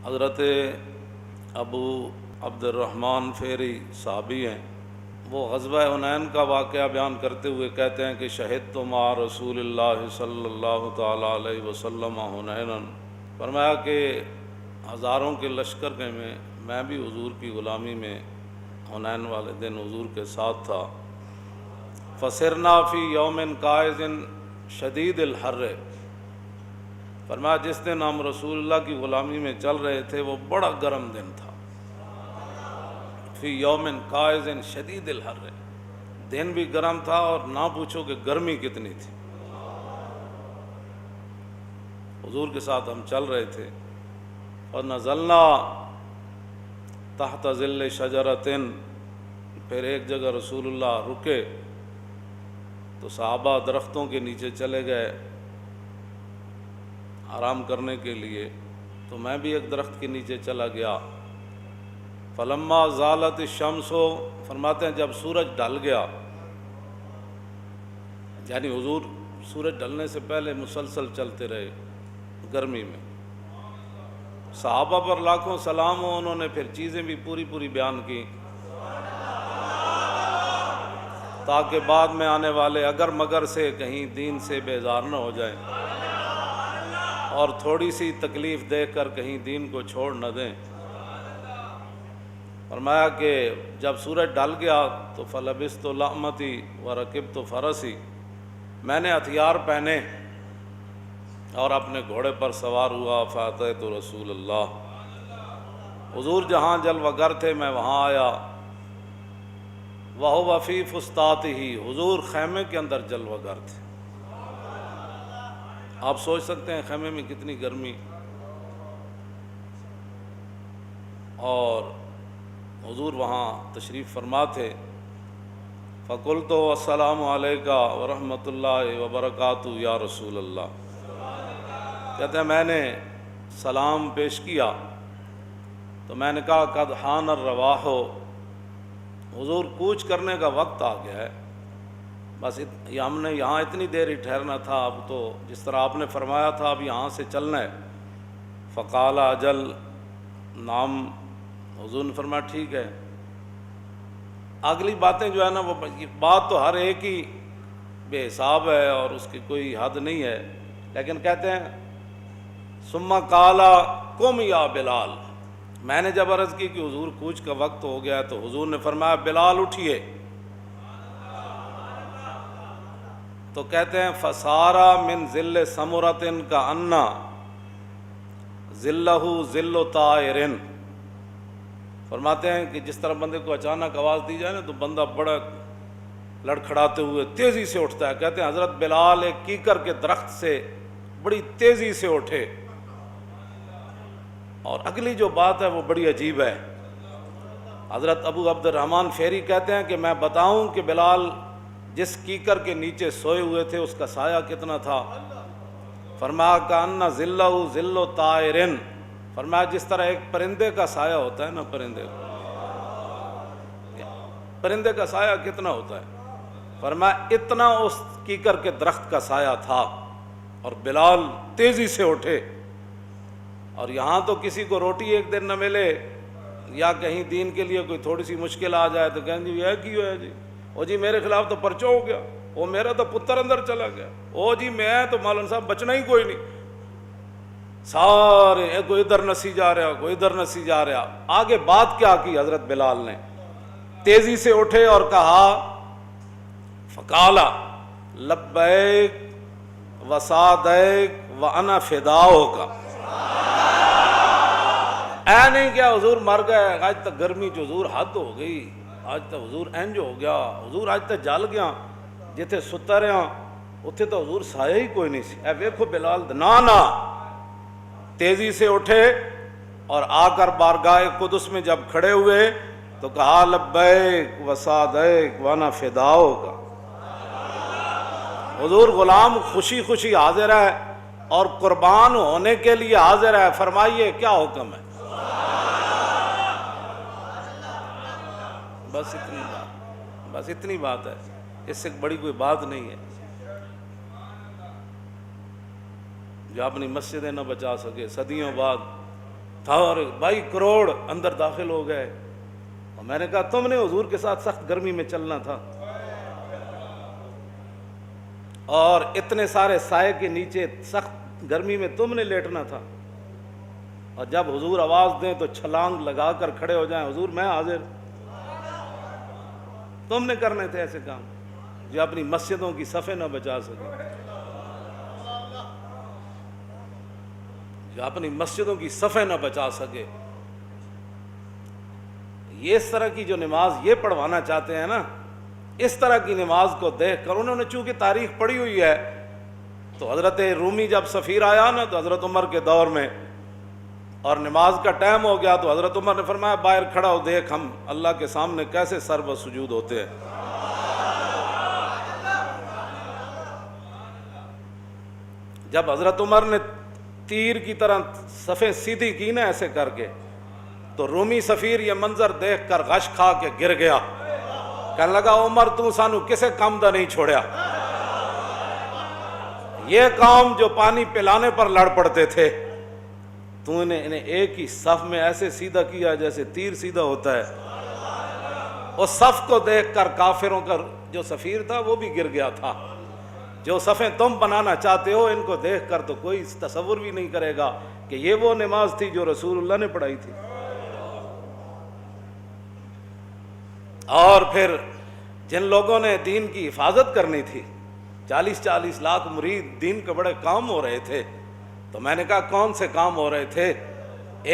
حضرت ابو عبد الرحمن فیری صحابی ہیں، وہ غزوہ حنین کا واقعہ بیان کرتے ہوئے کہتے ہیں کہ شہدت مع رسول اللہ صلی اللہ تعالیٰ علیہ وسلم حنینا، فرمایا کہ ہزاروں کے لشکر میں میں بھی حضور کی غلامی میں حنین والے دن حضور کے ساتھ تھا۔ فسرنا فی یوم قائز شدید الحر، فرمایا جس دن ہم رسول اللہ کی غلامی میں چل رہے تھے وہ بڑا گرم دن تھا۔ فی یوم قائز شدید الحر، دن بھی گرم تھا اور نہ پوچھو کہ گرمی کتنی تھی۔ حضور کے ساتھ ہم چل رہے تھے اور نزلنا تحت ظل شجرۃ، پھر ایک جگہ رسول اللہ رکے تو صحابہ درختوں کے نیچے چلے گئے آرام کرنے کے لیے، تو میں بھی ایک درخت کے نیچے چلا گیا۔ فلما زالت الشمس، فرماتے ہیں جب سورج ڈھل گیا، یعنی حضور سورج ڈھلنے سے پہلے مسلسل چلتے رہے گرمی میں، صحابہ پر لاکھوں سلام ہو، انہوں نے پھر چیزیں بھی پوری بیان کی تاکہ بعد میں آنے والے اگر مگر سے کہیں دین سے بیزار نہ ہو جائیں اور تھوڑی سی تکلیف دیکھ کر کہیں دین کو چھوڑ نہ دیں۔ فرمایا کہ جب سورج ڈل گیا تو فلبست لحمتی ورکبت فرسی، میں نے ہتھیار پہنے اور اپنے گھوڑے پر سوار ہوا۔ فاتیت رسول اللہ، حضور جہاں جلوہ گر تھے میں وہاں آیا۔ وہو فی فسطاطہ، حضور خیمے کے اندر جلوہ گر تھے۔ آپ سوچ سکتے ہیں خیمے میں کتنی گرمی، اور حضور وہاں تشریف فرما تھے۔ فقلت السلام علیکہ ورحمۃ اللہ وبرکاتہ یا رسول اللہ، کہتے ہیں میں نے سلام پیش کیا تو میں نے کہا قد حان الرواح، حضور کوچ کرنے کا وقت آ گیا ہے، بس ہم نے یہاں اتنی دیر ہی ٹھہرنا تھا، اب تو جس طرح آپ نے فرمایا تھا اب یہاں سے چلنا ہے۔ فقال اجل، نام، حضور نے فرمایا ٹھیک ہے۔ اگلی باتیں جو ہے نا وہ بات تو ہر ایک ہی بے حساب ہے اور اس کی کوئی حد نہیں ہے، لیکن کہتے ہیں ثم قال قم یا بلال، میں نے جب عرض کی کہ حضور کوچ کا وقت ہو گیا ہے تو حضور نے فرمایا بلال اٹھیے، تو کہتے ہیں فسارا من ذل سمرۃ کأن ذلہ ذل طائر، فرماتے ہیں کہ جس طرح بندے کو اچانک آواز دی جائے نا تو بندہ بڑا لڑکھڑاتے ہوئے تیزی سے اٹھتا ہے۔ کہتے ہیں حضرت بلال ایک کیکر کے درخت سے بڑی تیزی سے اٹھے، اور اگلی جو بات ہے وہ بڑی عجیب ہے۔ حضرت ابو عبد الرحمن فیری کہتے ہیں کہ میں بتاؤں کہ بلال جس کیکر کے نیچے سوئے ہوئے تھے اس کا سایہ کتنا تھا؟ فرمایا کأن ذلہ ذل طائر، فرمایا جس طرح ایک پرندے کا سایہ ہوتا ہے نا، پرندے کا سایہ کتنا ہوتا ہے، فرمایا اتنا اس کیکر کے درخت کا سایہ تھا، اور بلال تیزی سے اٹھے۔ اور یہاں تو کسی کو روٹی ایک دن نہ ملے یا کہیں دین کے لیے کوئی تھوڑی سی مشکل آ جائے تو کہیں جی یہ کیوں ہے جی، او جی میرے خلاف تو پرچہ ہو گیا، او میرا تو پتر اندر چلا گیا، او جی میں تو مولانا صاحب بچنا ہی کوئی نہیں، سارے کوئی ادھر نسی جا رہا کوئی ادھر نسی جا رہا۔ آگے بات کیا کی حضرت بلال نے؟ تیزی سے اٹھے اور کہا فقالا لبیک وسعدیک وانا فداؤک، اے نہیں کیا حضور مر گئے، آج تک گرمی جو حضور حد ہو گئی، آج تک حضور انج ہو گیا، حضور آج تک جل گیا، جتھے ستا رہا اتھے تو حضور سایہ ہی کوئی نہیں سی۔ اے ویکھو بلال نا تیزی سے اٹھے اور آ کر بارگاہ قدس میں جب کھڑے ہوئے تو کہا لبیک وسعدیک وانا فداؤک، حضور غلام خوشی خوشی حاضر ہے اور قربان ہونے کے لیے حاضر ہے، فرمائیے کیا حکم ہے؟ بس اتنی بات ہے، اس سے بڑی کوئی بات نہیں ہے۔ جو اپنی مسجدیں نہ بچا سکے، صدیوں بعد اور 22 کروڑ اندر داخل ہو گئے. اور میں نے کہا تم نے حضور کے ساتھ سخت گرمی میں چلنا تھا اور اتنے سارے سائے کے نیچے سخت گرمی میں تم نے لیٹنا تھا, اور جب حضور آواز دیں تو چھلانگ لگا کر کھڑے ہو جائیں, حضور میں حاضر. تم نے کرنے تھے ایسے کام جو اپنی مسجدوں کی صفیں نہ بچا سکے, جو اپنی مسجدوں کی صفیں نہ بچا سکے. یہ اس طرح کی جو نماز یہ پڑھوانا چاہتے ہیں نا, اس طرح کی نماز کو دیکھ کر انہوں نے چونکہ تاریخ پڑھی ہوئی ہے, تو حضرت رومی جب سفیر آیا نا تو حضرت عمر کے دور میں, اور نماز کا ٹائم ہو گیا, تو حضرت عمر نے فرمایا باہر کھڑا ہو دیکھ ہم اللہ کے سامنے کیسے سر و سجود ہوتے ہیں. جب حضرت عمر نے تیر کی طرح صفیں سیدھی کی نا ایسے کر کے, تو رومی سفیر یہ منظر دیکھ کر غش کھا کے گر گیا, کہنے لگا عمر تو سانو کسے کام دا نہیں چھوڑیا. یہ قوم جو پانی پلانے پر لڑ پڑتے تھے, تو انہیں ایک ہی صف میں ایسے سیدھا کیا جیسے تیر سیدھا ہوتا ہے. اس صف کو دیکھ کر کافروں کا جو سفیر تھا وہ بھی گر گیا تھا. جو صفیں تم بنانا چاہتے ہو ان کو دیکھ کر تو کوئی تصور بھی نہیں کرے گا کہ یہ وہ نماز تھی جو رسول اللہ نے پڑھائی تھی. اور پھر جن لوگوں نے دین کی حفاظت کرنی تھی, 40 لاکھ مرید, دین کے بڑے کام ہو رہے تھے, تو میں نے کہا کون سے کام ہو رہے تھے؟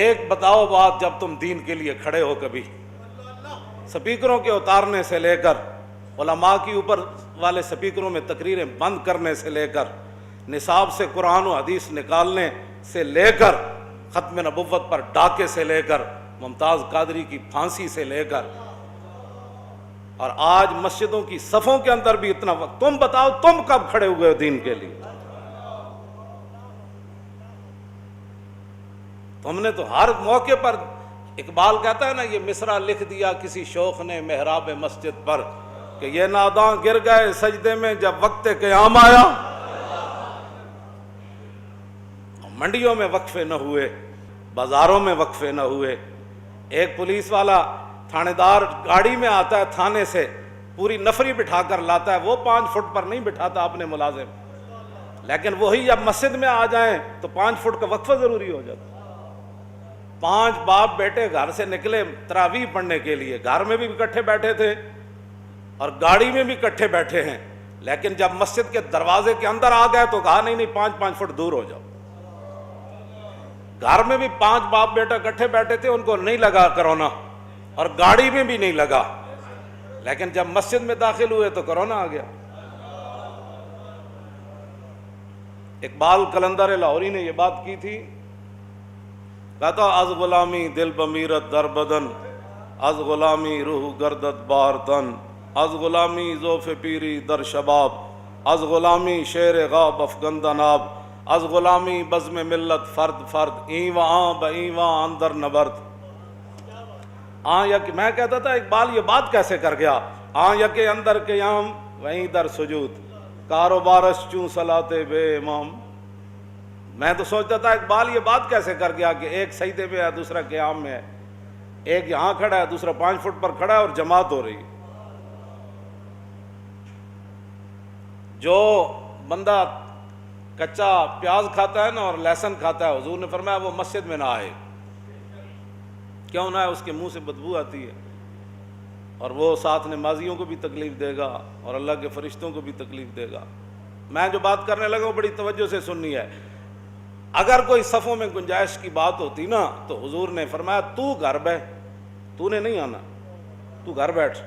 ایک بتاؤ بات, جب تم دین کے لیے کھڑے ہو, کبھی سپیکروں کے اتارنے سے لے کر علماء کے اوپر والے سپیکروں میں تقریریں بند کرنے سے لے کر نصاب سے قرآن و حدیث نکالنے سے لے کر ختم نبوت پر ڈاکے سے لے کر ممتاز قادری کی پھانسی سے لے کر, اور آج مسجدوں کی صفوں کے اندر بھی اتنا وقت, تم بتاؤ تم کب کھڑے ہوئے ہو دین کے لیے؟ تم نے تو ہر موقع پر, اقبال کہتا ہے نا, یہ مصرع لکھ دیا کسی شوخ نے محراب مسجد پر کہ یہ ناداں گر گئے سجدے میں جب وقت قیام آیا. منڈیوں میں وقفے نہ ہوئے, بازاروں میں وقفے نہ ہوئے. ایک پولیس والا تھانے دار گاڑی میں آتا ہے تھانے سے, پوری نفری بٹھا کر لاتا ہے, وہ 5 فٹ پر نہیں بٹھاتا اپنے ملازم, لیکن وہی جب مسجد میں آ جائیں تو 5 فٹ کا وقفہ ضروری ہو جاتا. 5 باپ بیٹے گھر سے نکلے تراویح پڑھنے کے لیے, گھر میں بھی اکٹھے بیٹھے تھے اور گاڑی میں بھی اکٹھے بیٹھے ہیں, لیکن جب مسجد کے دروازے کے اندر آ گئے تو کہا نہیں 5 فٹ دور ہو جاؤ. گھر میں بھی 5 باپ بیٹا اکٹھے بیٹھے تھے, ان کو نہیں لگا کرونا, اور گاڑی میں بھی نہیں لگا, لیکن جب مسجد میں داخل ہوئے تو کرونا آ گیا. اقبال قلندر لاہوری نے یہ بات کی تھی, کہتا از غلامی دل بمیرت در بدن, از غلامی روح گردت بار تن, از غلامی ذوف پیری در شباب, از غلامی شیر غاب افگندہ ناب, از غلامی بزم ملت فرد فرد, این و آن با این و آن اندر نبرد. میں کہتا تھا اقبال یہ بات کیسے کر گیا, کے اندر قیام وہیں در سجود, کاروبارش چوں صلاتے بے امام. میں تو سوچتا تھا اقبال یہ بات کیسے کر گیا کہ ایک سجدے میں ہے دوسرا قیام میں ہے, ایک یہاں کھڑا ہے دوسرا 5 فٹ پر کھڑا ہے اور جماعت ہو رہی. جو بندہ کچا پیاز کھاتا ہے نا اور لہسن کھاتا ہے, حضور نے فرمایا وہ مسجد میں نہ آئے. کیوں نہ ہے؟ اس کے منہ سے بدبو آتی ہے, اور وہ ساتھ نمازیوں کو بھی تکلیف دے گا اور اللہ کے فرشتوں کو بھی تکلیف دے گا. میں جو بات کرنے لگا وہ بڑی توجہ سے سننی ہے. اگر کوئی صفوں میں گنجائش کی بات ہوتی نا تو حضور نے فرمایا تو گھر بیٹھ, تو نے نہیں آنا, تو گھر بیٹھ.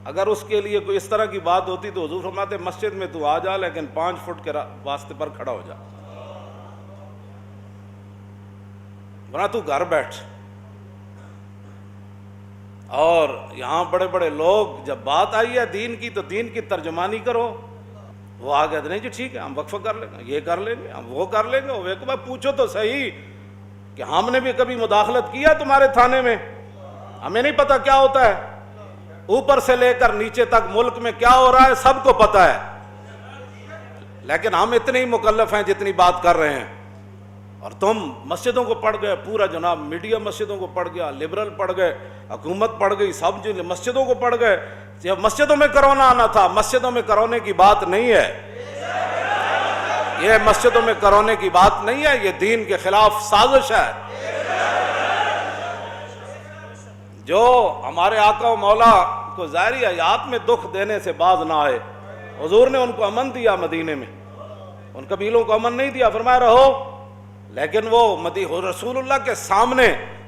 اگر اس کے لیے کوئی اس طرح کی بات ہوتی تو حضور فرماتے مسجد میں تو آ جا, لیکن 5 فٹ کے واسطے پر کھڑا ہو جا, ورنہ تو گھر بیٹھ. اور یہاں بڑے بڑے لوگ جب بات آئی ہے دین کی تو دین کی ترجمانی کرو, وہ آ گئے نہیں جی ٹھیک ہے ہم وقفہ کر لیں گے, یہ کر لیں گے, ہم وہ کر لیں گے. وہ ایک بار پوچھو تو صحیح کہ ہم نے بھی کبھی مداخلت کیا تمہارے تھانے میں؟ ہمیں نہیں پتا کیا ہوتا ہے, اوپر سے لے کر نیچے تک ملک میں کیا ہو رہا ہے سب کو پتا ہے, لیکن ہم اتنے ہی مکلف ہیں جتنی بات کر رہے ہیں. اور تم مسجدوں کو پڑھ گئے، پورا جناب میڈیا مسجدوں کو پڑھ گیا، لبرل پڑھ گئے، حکومت پڑھ گئی، سب جو مسجدوں کو پڑھ گئے. جب مسجدوں میں کرونا آنا تھا، مسجدوں میں کرونے کی بات نہیں ہے، یہ مسجدوں میں کرونے کی بات نہیں ہے، یہ دین کے خلاف سازش ہے. جو ہمارے آقا و مولا کو ظاہری حیات میں دکھ دینے سے باز نہ آئے، حضور نے ان کو امن دیا، مدینے میں ان قبیلوں کو امن نہیں دیا، فرمایا رہو. لیکن وہ رسول اللہ کے سامنے،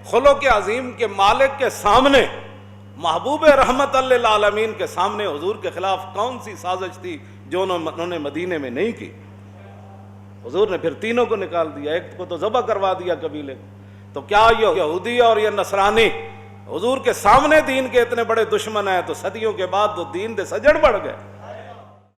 خلق عظیم کے مالک کے سامنے، محبوب رحمت للعالمین کے سامنے حضور کے خلاف کون سی سازش تھی جو انہوں نے مدینے میں نہیں کی؟ حضور نے پھر تینوں کو نکال دیا، ایک کو تو ذبح کروا دیا قبیلے کو. تو کیا یہ یہودی اور یہ نصرانی حضور کے سامنے دین کے اتنے بڑے دشمن ہیں تو صدیوں کے بعد تو دین دے سجڑ بڑھ گئے.